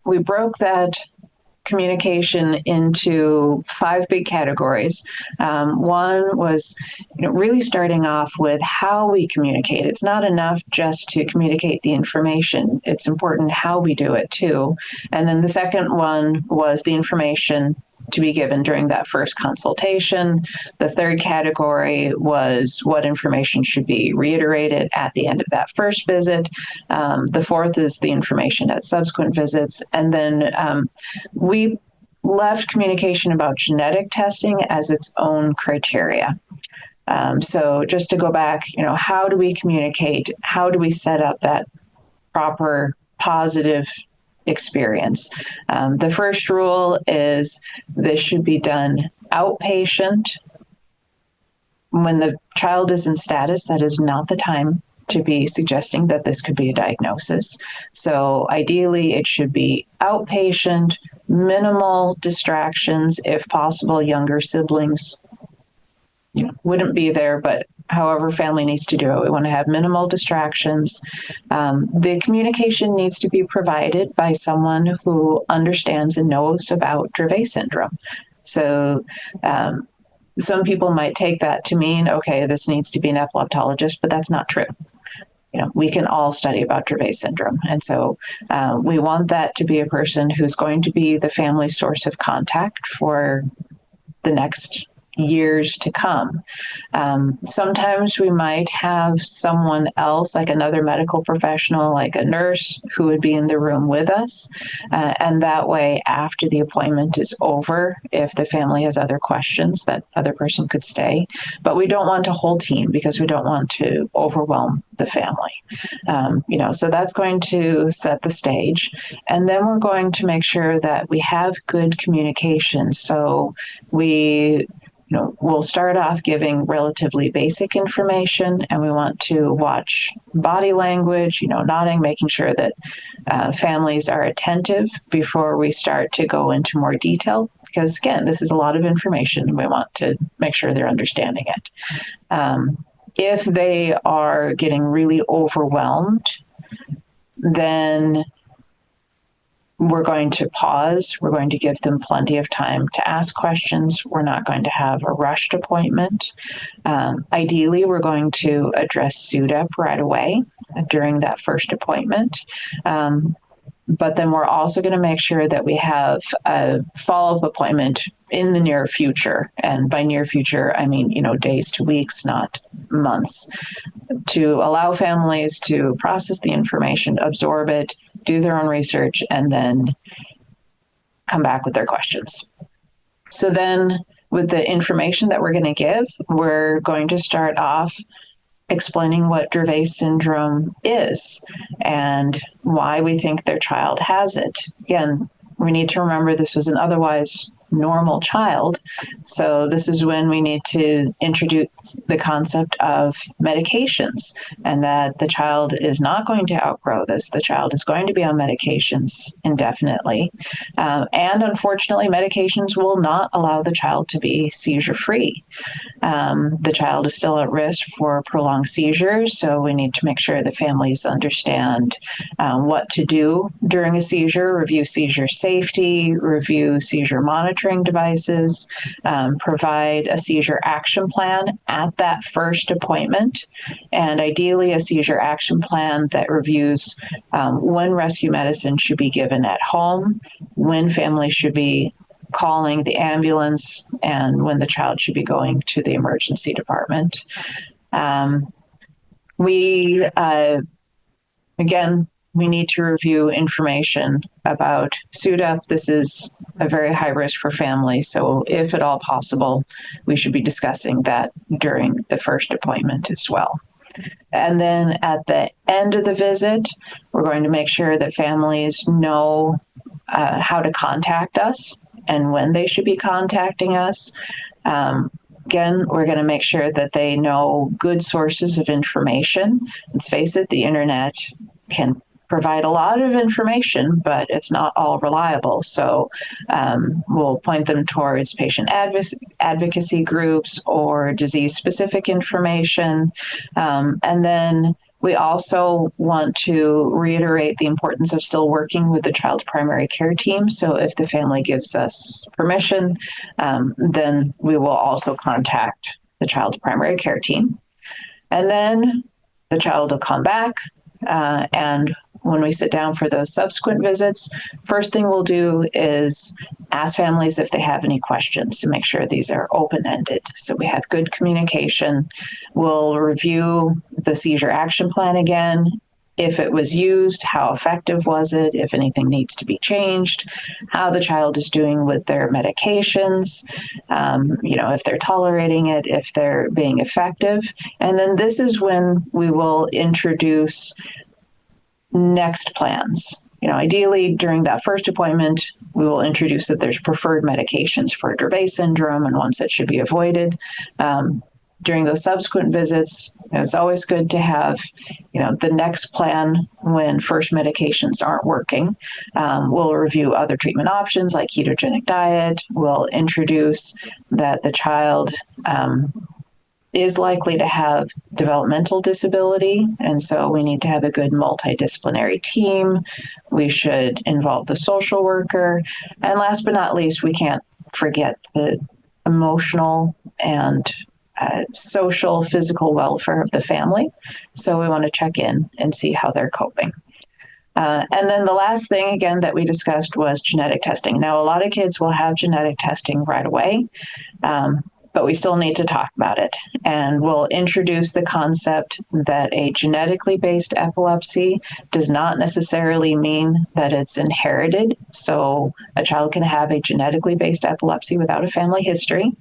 we broke that communication into 5 big categories. One was, really starting off with how we communicate. It's not enough just to communicate the information. It's important how we do it too. And then the second one was the information to be given during that first consultation. The third category was what information should be reiterated at the end of that first visit. The fourth is the information at subsequent visits. And then we left communication about genetic testing as its own criteria. So just to go back, how do we communicate? How do we set up that proper positive experience? The first rule is this should be done outpatient. When the child is in status, that is not the time to be suggesting that this could be a diagnosis. So ideally, it should be outpatient, minimal distractions. If possible, younger siblings wouldn't be there, but however family needs to do it, we want to have minimal distractions. The communication needs to be provided by someone who understands and knows about Dravet syndrome. So some people might take that to mean, okay, this needs to be an epileptologist, but that's not true. We can all study about Dravet syndrome. And so we want that to be a person who's going to be the family source of contact for the next years to come. Sometimes we might have someone else, like another medical professional, like a nurse, who would be in the room with us. And that way, after the appointment is over, if the family has other questions, that other person could stay. But we don't want a whole team because we don't want to overwhelm the family. So that's going to set the stage. And then we're going to make sure that we have good communication. So we'll start off giving relatively basic information, and we want to watch body language, nodding, making sure that families are attentive before we start to go into more detail. Because again, this is a lot of information, and we want to make sure they're understanding it. If they are getting really overwhelmed, then we're going to pause. We're going to give them plenty of time to ask questions. We're not going to have a rushed appointment. Ideally, we're going to address SUDEP right away during that first appointment. But then we're also going to make sure that we have a follow-up appointment in the near future. And by near future, I mean, days to weeks, not months, to allow families to process the information, absorb it, do their own research, and then come back with their questions. So then with the information that we're going to give, we're going to start off explaining what Dravet syndrome is and why we think their child has it. Again, we need to remember this was an otherwise normal child. So this is when we need to introduce the concept of medications, and that the child is not going to outgrow this. The child is going to be on medications indefinitely. And unfortunately, medications will not allow the child to be seizure-free. The child is still at risk for prolonged seizures, so we need to make sure the families understand what to do during a seizure, review seizure safety, review seizure monitoring devices, provide a seizure action plan at that first appointment, and ideally a seizure action plan that reviews when rescue medicine should be given at home, when families should be calling the ambulance, and when the child should be going to the emergency department. We need to review information about SUDEP. This is a very high risk for families, so if at all possible, we should be discussing that during the first appointment as well. And then at the end of the visit, we're going to make sure that families know how to contact us and when they should be contacting us. Again, we're going to make sure that they know good sources of information. Let's face it, the internet can provide a lot of information, but it's not all reliable. So we'll point them towards patient advocacy groups or disease-specific information. And then We also want to reiterate the importance of still working with the child's primary care team. So if the family gives us permission, then we will also contact the child's primary care team. And then the child will come back, and when we sit down for those subsequent visits, first thing we'll do is ask families if they have any questions to make sure these are open-ended. So we have good communication. We'll review the seizure action plan again. If it was used, how effective was it? If anything needs to be changed, how the child is doing with their medications, if they're tolerating it, if they're being effective. And then this is when we will introduce next plans. Ideally during that first appointment, we will introduce that there's preferred medications for Dravet syndrome and ones that should be avoided. During those subsequent visits, it's always good to have, the next plan when first medications aren't working. We'll review other treatment options like ketogenic diet. We'll introduce that the child is likely to have developmental disability, and so we need to have a good multidisciplinary team. We should involve the social worker. And last but not least, we can't forget the emotional and social, physical welfare of the family. So we want to check in and see how they're coping. And then the last thing, again, that we discussed was genetic testing. Now, a lot of kids will have genetic testing right away, but we still need to talk about it. And we'll introduce the concept that a genetically based epilepsy does not necessarily mean that it's inherited. So a child can have a genetically based epilepsy without a family history.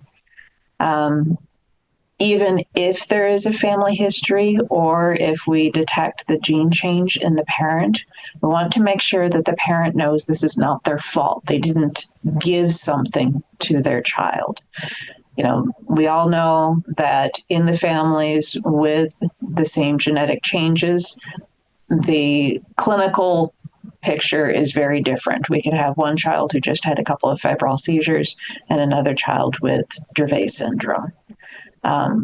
Even if there is a family history, or if we detect the gene change in the parent, we want to make sure that the parent knows this is not their fault. They didn't give something to their child. We all know that in the families with the same genetic changes, the clinical picture is very different. We could have one child who just had a couple of febrile seizures and another child with Dravet syndrome.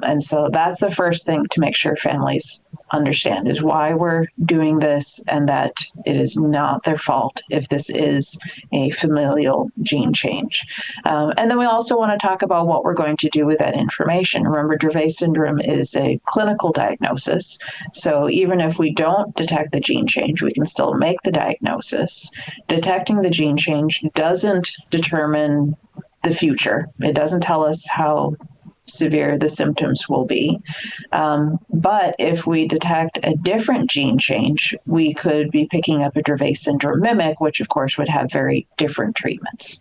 And so that's the first thing to make sure families understand, is why we're doing this and that it is not their fault if this is a familial gene change. And then we also want to talk about what we're going to do with that information. Remember, Dravet syndrome is a clinical diagnosis. So even if we don't detect the gene change, we can still make the diagnosis. Detecting the gene change doesn't determine the future. It doesn't tell us how severe the symptoms will be. But if we detect a different gene change, we could be picking up a Dravet syndrome mimic, which of course would have very different treatments.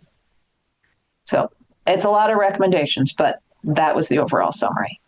So it's a lot of recommendations, but that was the overall summary.